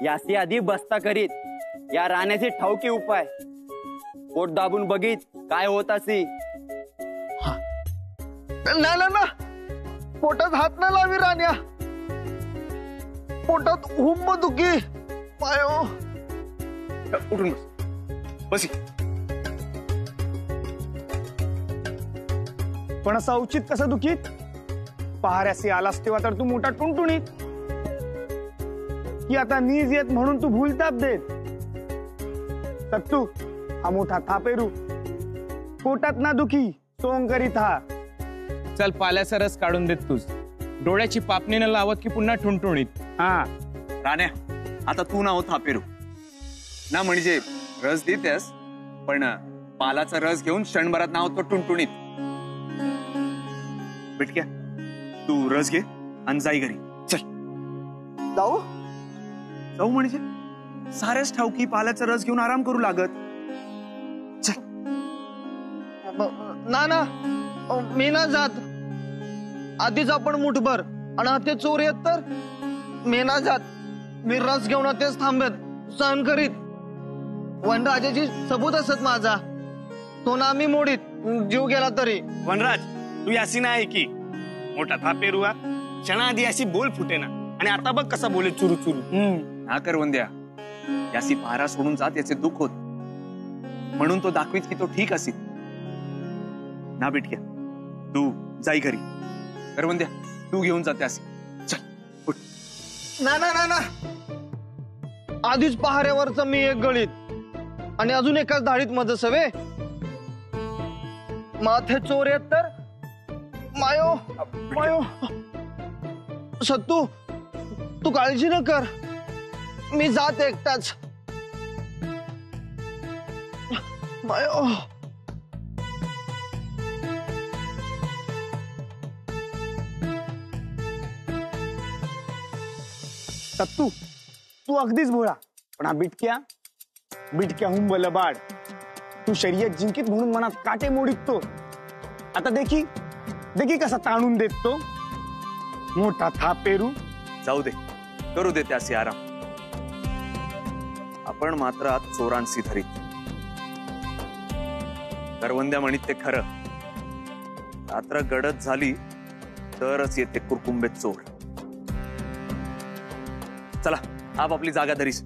याची आधी बस्ता करीत या राण्याचे ठाऊकी उपाय पोट दाबून बघित काय होत असे। ना ना ना पोटात हात ना लावी राण्या, पोटात हुंब दुखी पायो। उठून बस पण असं औचित कसं दुखीत? पहाऱ्यासी आलास तेव्हा तर तू मोठा टुणटुणीत की आता नीज येत म्हणून तू भूलताप देत। सत्तू हा मोठा थापेरू पोटात ना दुखी सोंग करीत हा। चल पाल्याचा रस काढून देत तूच, डोळ्याची पापणी न लावत की पुन्हा ठुणठुणीत। हा राण्या आता तू ना हो थापेरू ना, म्हणजे रस देतेस पण पालाचा रस घेऊन क्षणभरात नाव तो टुणटुणीत। बिटक्या तू रस घे आणि जाई घरी चल। जाऊ जाऊ म्हणजे साऱ्याच ठाऊकी पालाचा रस घेऊन आराम करू लागत। चल ना ना मी ना जात, आधीच आपण मुठभर आणि ते चोर येत तर मी ना जात। मी रस घेऊन तेच थांबत सहन करीत। वनराजाची सबूत असत माझा, तो ना मी मोडीत जीव गेला तरी। वनराज तू यासी नाही की मोठा थापेरू हा, क्षणा आधी अशी बोल फुटे ना आणि आता बघ कसा बोले चुरू चुरू। ना कर वंद्या, यासी पहारा सोडून जात याचे दुःख होत म्हणून तो दाखवीत की तो ठीक असेल ना। बिटक्या तू जाई घरी, कर वंद्या तू घेऊन जाते असे चल उठ। ना ना ना ना आधीच पहाऱ्यावरच मी एक गळीत आणि अजून एकाच धाडीत माझं सवे। माथे चोर येत तर मायो मायो। सत्तू तू काळजी न कर, मी जात एकटाच मायो। सत्तू तू अगदीच भोळा, पण हा बिटक्या बिटक्या हुंब लबाड। तू शर्यत जिंकीत म्हणून मनात काटे मोडीत तो। आता देखी देखी कसा ताणून देत तो मोठा थापेरू। जाऊ दे करू दे त्यासी आराम, आपण मात्र आज चोरांसी धरीत। करवंद्या म्हणित ते खरं, रात्र गडद झाली तरच येते कुरकुंबे चोर। चला आप आपली जागा धरीस।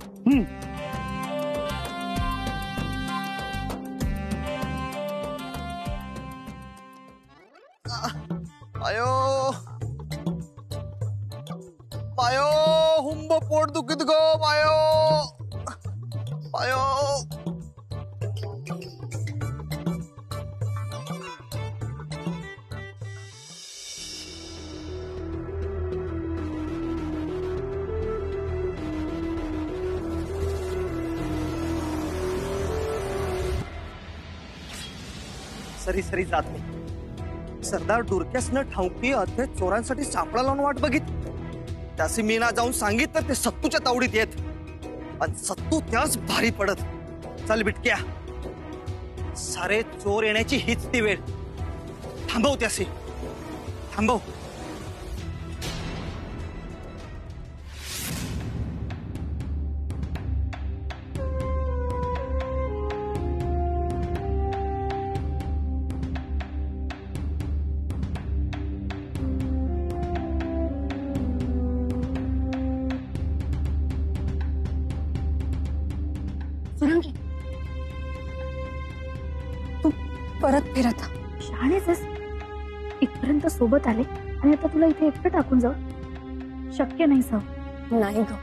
मायो मायो हुंब पोट दुखीत गो मायो मायो। सरी सरी जात नाही। सरदार डुरक्यासनं ठाऊकी अथे चोरांसाठी सापळा लावून वाट बघित। त्यासी मी ना जाऊन सांगित तर ते सत्तूच्या तावडीत येत आणि सत्तू त्याच भारी पडत। चल बिटक्या, सारे चोर येण्याची हीच ती वेळ। थांबव त्यासी, थांबव। तू परत फिरत शाळेच इथपर्यंत सोबत आले आणि आता तुला इथे एकटं टाकून जाऊ शक्य नाही साव। नाही ग,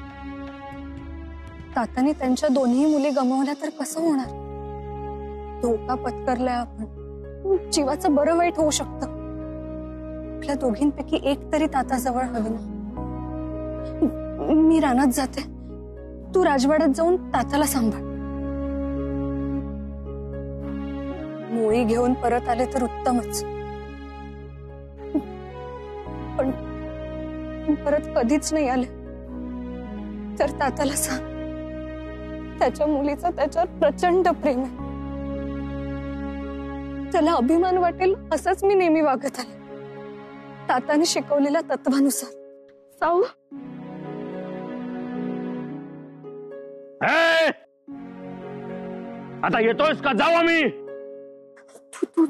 ताताने त्यांच्या दोन्ही मुली गमावल्या तर कसं होणार? धोका पत्करलाय आपण, जीवाचं बरं वाईट होऊ शकतं। आपल्या दोघींपैकी एक तरी ताताजवळ हवी ना। मी रानात जाते, तू राजवाड्यात जाऊन ताताला सांभाळ। मोळी घेऊन परत आले तर उत्तमच, पण परत कधीच नाही आले तर ताताला सांग त्याच्या मुलीचं त्याच्यावर प्रचंड प्रेम आहे। त्याला अभिमान वाटेल असंच मी नेहमी वागत आले, ताताने शिकवलेल्या तत्वानुसार। साऊ आता येतोयस का? जाऊ आम्ही. तू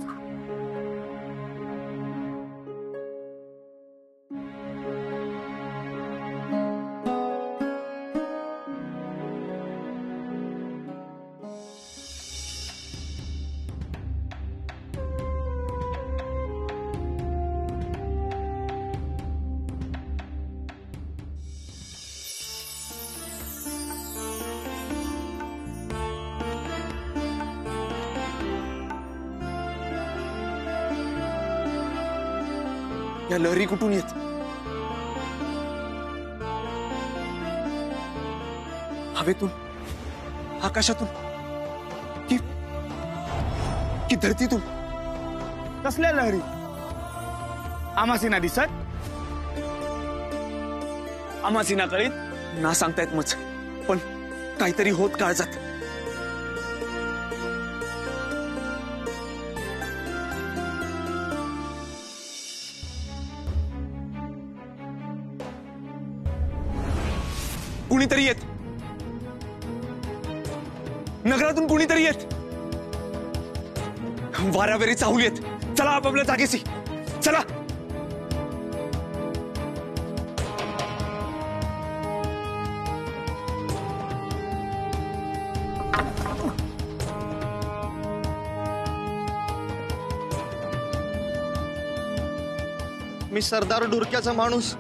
या लहरी कुठून येत? हवेतून, आकाशातून की की धरतीतून? कसल्या लहरी? आमासी ना दिसत? आमासी ना कळीत? ना सांगतायत मच, पण काहीतरी होत काळजात. कुणीतरी येत, नगरातून कुणीतरी येत. वाऱ्यावेरी चाहूल येत. चला आपापल्या जागेशी, चला. मी सरदार डुरक्याचा माणूस,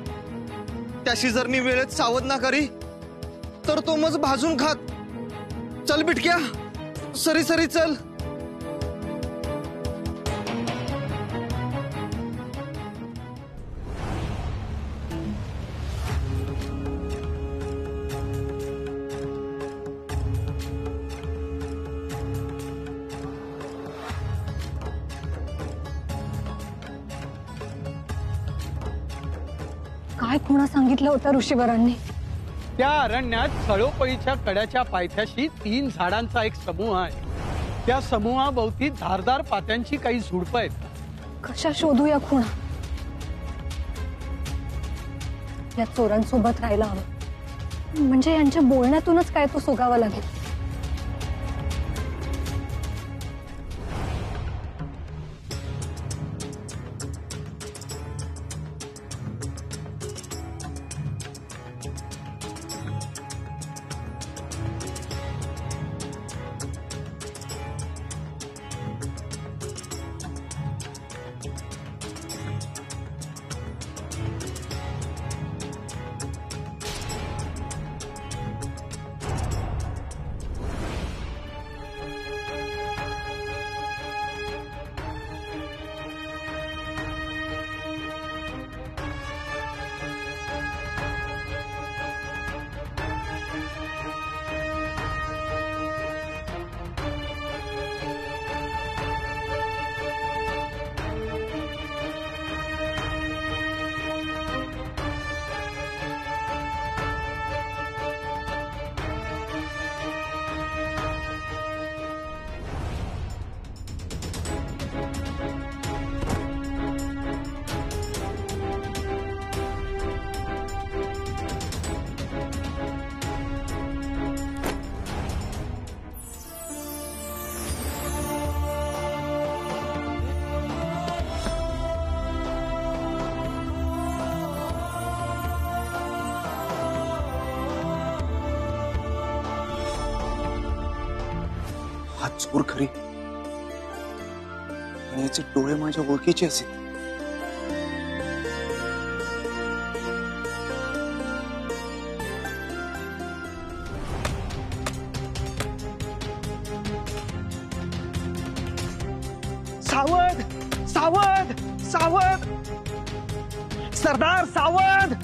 त्याशी जर मी वेळेत सावध ना करी तर तो मज भाजून खात. चल बिटक्या, सरी सरी चल. काय खुणा सांगितलं होतं ऋषीवरांनी? त्या अरण्यात सळोपळीच्या कड्याच्या पायथ्याशी 3 झाडांचा एक समूह आहे. त्या समूहाभोवती धारदार पात्यांची काही झुडपं आहेत. कशा शोधू या खुणा? या चोरांसोबत राहायला हवं, म्हणजे यांच्या बोलण्यातूनच काय तो सोगावा लागेल. हा चोर खरी, आणि याचे डोळे माझ्या ओळखीचे असेल. सावध, सावध, सावध, सरदार सावध.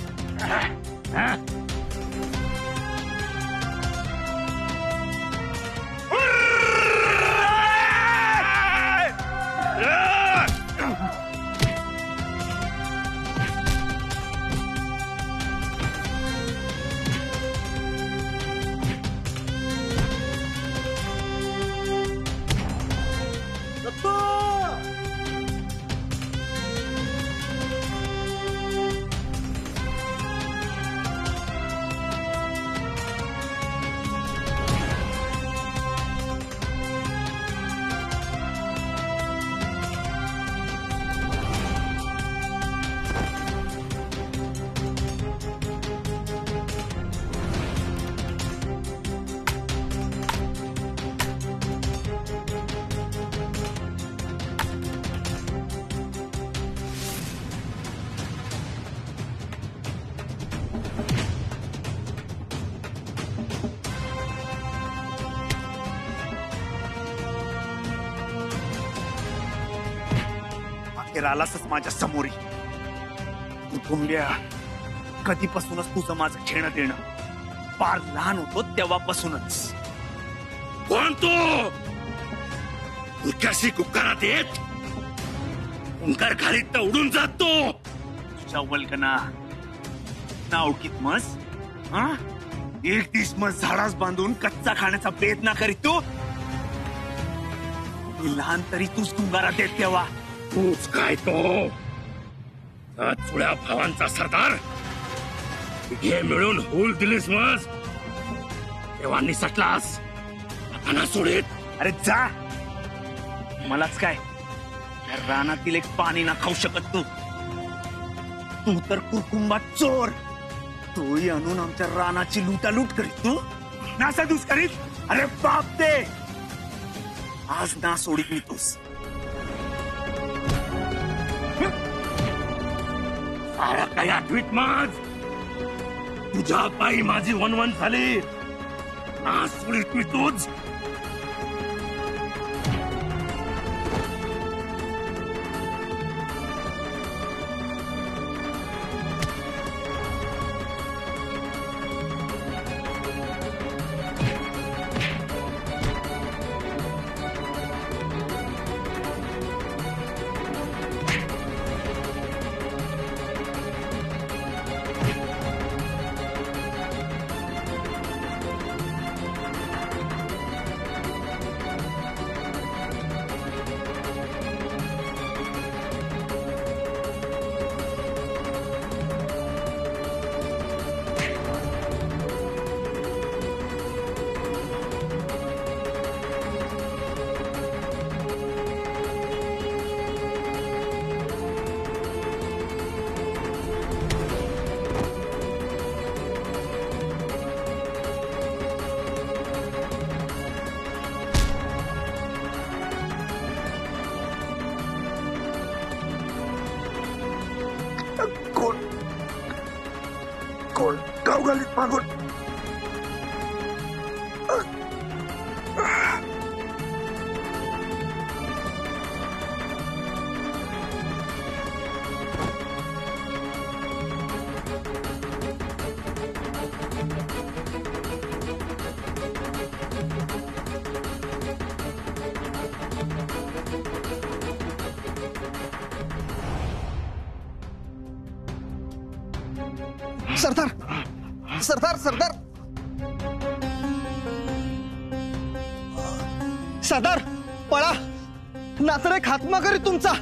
बाहेर आलासच माझ्या समोरी. कुटुंबिया, कधीपासूनच तुझं माझं घेणं देणं फार लहान होतो तेव्हापासूनच. कोण तो? उलक्याशी कुक्कारात येत ओंकार खालीत उडून जातो. तुझ्या वल्गना नावकीत मस हा एक दिस मस झाडास बांधून कच्चा खाण्याचा प्रयत्न करीत तू. मी लहान तरी तूच गुंगारात येत तेव्हा. तूच काय तो चुळ्या भावांचा सरदार. हे मिळून होल दिलीस मस तेव्हा निसटलास. आता ना सोडेत. अरे जा, मलाच काय या रानातील एक पाणी ना खाऊ शकत तू. तू तर कुरकुंबात चोर. तोही आणून आमच्या रानाची लुटालूट करीत तू. नासाधूस करीत. अरे बाप दे, आज ना सोडीत मी तूस. सारा काही आठवीत माझ. तुझ्या पायी माझी वनवन झाली. ना सोडीत मी तूच. कोण गाव घालीत मागून. सरदार, सरदार, सरदार, सरदार, पळा. नातर एक खात्मा करीत तुमचा.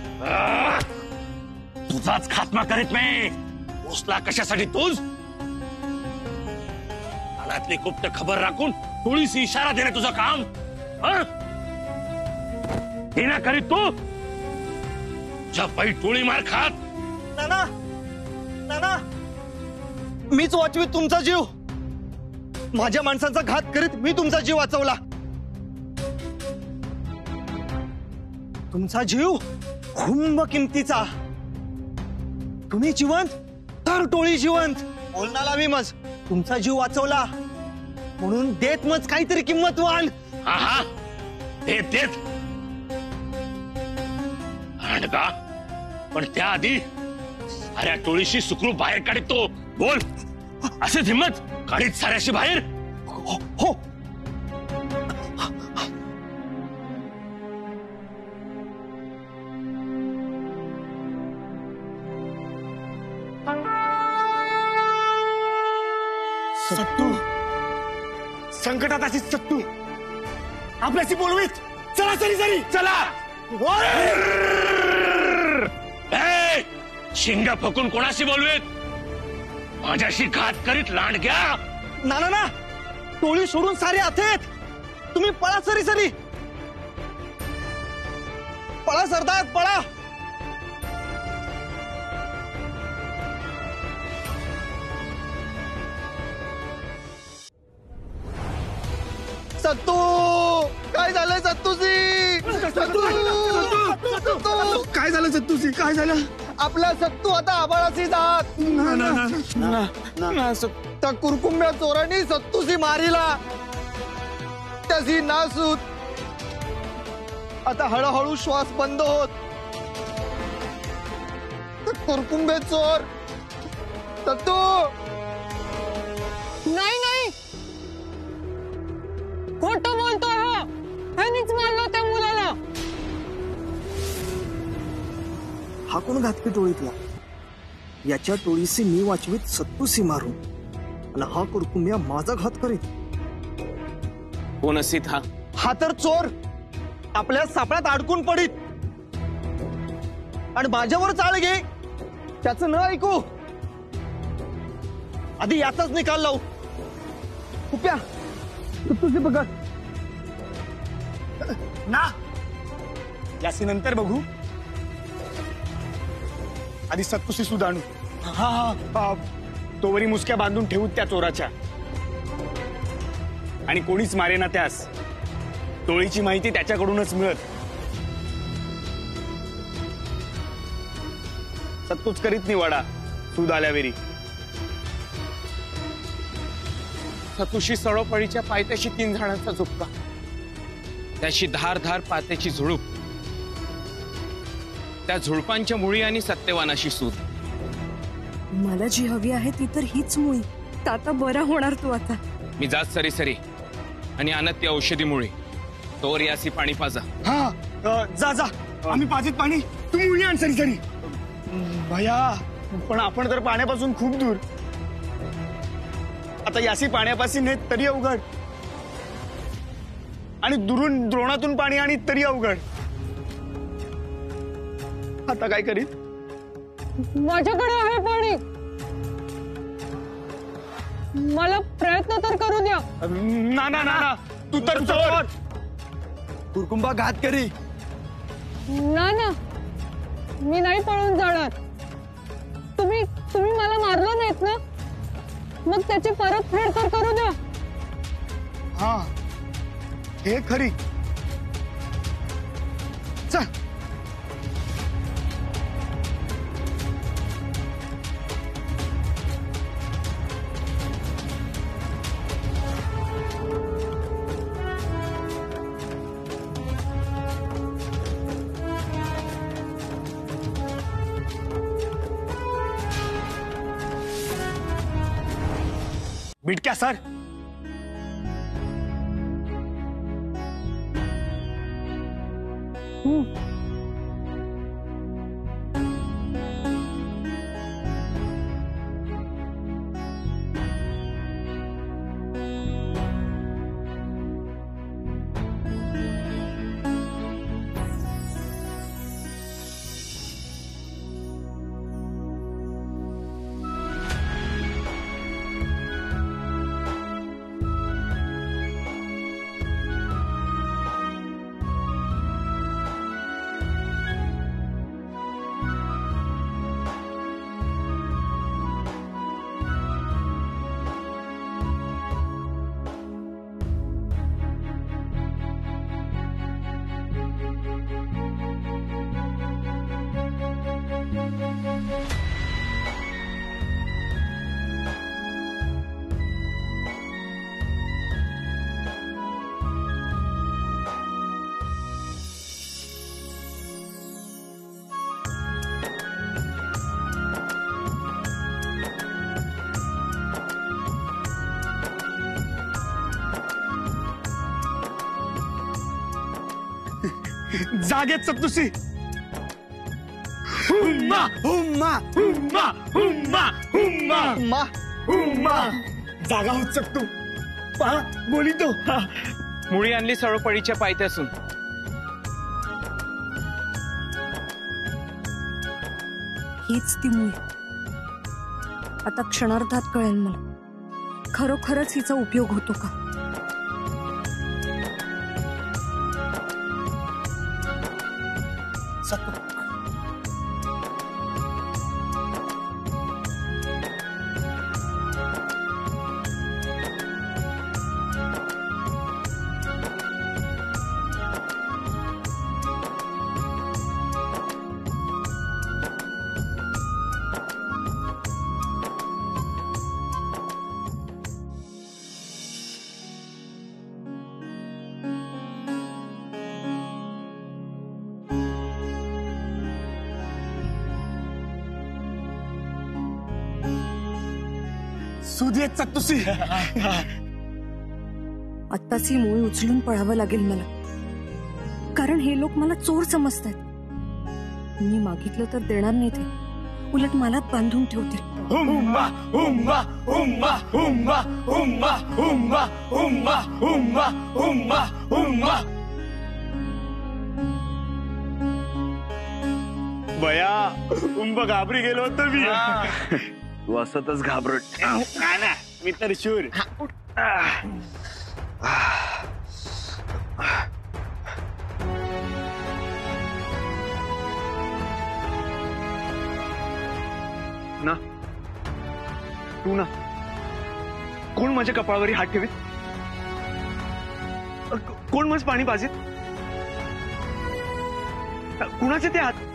तुझाच खात्मा करीत मी. पोचला कशासाठी तूच? कानातली गुप्त खबर राखून टोळीशी इशारा देणे तुझं काम. देना करीत तू तुझ्या पायी टोळी मार खात. नाना, नाना, मीच वाचवीत तुमचा जीव. माझ्या माणसांचा घात करीत मी तुमचा जीव वाचवला. तुमचा जीव खूप किमतीचा. तुम्ही जिवंत तर टोळी जिवंत. बोलणाला मी मज तुमचा जीव वाचवला म्हणून देत मज काहीतरी किंमतवान. हा हा, देत देत. का पण त्याआधी साऱ्या टोळीशी सुखरूप बाहेर काढित तो. बोल, असेच हिम्मत काढीत साऱ्याशी बाहेर. हो. सत्तू, संकटात अशी सत्तू आपल्याशी बोलवीत. चला सरी सरी चला. शिंग फकून कोणाशी बोलवेत? माझ्याशी घात करीत लांडग्या. ना ना ना, टोळी सोडून सारे आथेत. तुम्ही पळा सरी सरी. पळा सरदार, पळा. सत्तू, काय झालंय सत्तूजी? काय झालं सत्तूसी? काय झालं? आपला सत्तू आता आबाळाची जात. त्या कुरकुंब्या चोरांनी सत्तूसी मारिला. त्याची नासूत आता हळूहळू श्वास बंद होत. कुरकुंबे चोर सत्तू नाही नाही, खोटं बोलतोय हा. ह्यानीच मारलं त्या मुलाला. हा कोण घातकी टोळीतला? याच्या टोळीशी मी वाचवीत सत्तूसी मारून, आणि हा कुरकुंबिया माझा घात करीत. कोण असित हा? हा तर चोर आपल्या सापळ्यात अडकून पडित आणि माझ्यावर चाळ घे त्याचं न ऐकू. आधी याचाच निकाल लावू. कुप्या तुझी बघ ना, याची नंतर बघू. आधी सत्तूशी सुद्धा आणू. हा, तोवरी मुसक्या बांधून ठेवू त्या चोराच्या, आणि कोणीच मारेना त्यास. टोळीची माहिती त्याच्याकडूनच मिळत. सत्तूच करीत निवाडा सूद आल्यावेरी. सतुशी सळोपळीच्या पायथ्याशी 3 झाडांचा झुपका, त्याशी धार धार पात्याची झुळूप, त्या झुळपांच्या मुळी आणि सत्यवानाशी सूद. मला जी हवी आहे ती तर हीच मुळी. आता बरा होणार तू आता. मी जात सरी सरी आणि आणत ती औषधी मुळी. तोवर यासी पाणी पाजा. हा, जा जा, आम्ही पाजीत पाणी, तू मुळी आण सरी सरी. भया, पण आपण तर पाण्यापासून खूप दूर. आता यासी पाण्यापासून नेत तरी अवघड, आणि दुरून द्रोणातून पाणी आणि तरी अवघड. आता काय करीत? माझ्याकडे आहे पाणी, मला प्रयत्न तर करू द्या. ना ना ना ना, तू तर चोर. कुरकुंबा घात करी. ना ना, मी नाही पळून जाणार. तुम्ही मला मारलं नाहीत ना, मग त्याची परतफेड तर करू द्या. हा, हे खरी. चल. बिटक्या सर. जागेत सत्तुसी. हुम्मा हुम्मा हुम्मा हुम्मा हुम्मा हुम्मा हुम्मा. जागा होत सत्तू. पहा बोली तो. मुळी आणली सळोपळीच्या पायथ्यासून. हीच ती मुळी. आता क्षणार्धात कळेल मला खरोखरच हिचा उपयोग होतो का. सत्तू. असू दे सत्तुशी. आत्ताच ही मोळी उचलून पळावं लागेल मला, कारण हे लोक मला चोर समजतात. मी मागितलं तर देणार नाही ते, उलट मलाच बांधून ठेवतील. हुम्मा हुम्मा हुम्मा हुम्मा हुम्मा हुम्मा हुम्मा हुम्मा हुम्मा हुम्मा. बया उंब घाबरी गेलो होतो मी. तू असतच घाबरट. ना मी तर शूर. ना तू ना कोण माझ्या कपाळावरी हात ठेवीत? कोण माझं पाणी पाजीत? कुणाचे ते हात?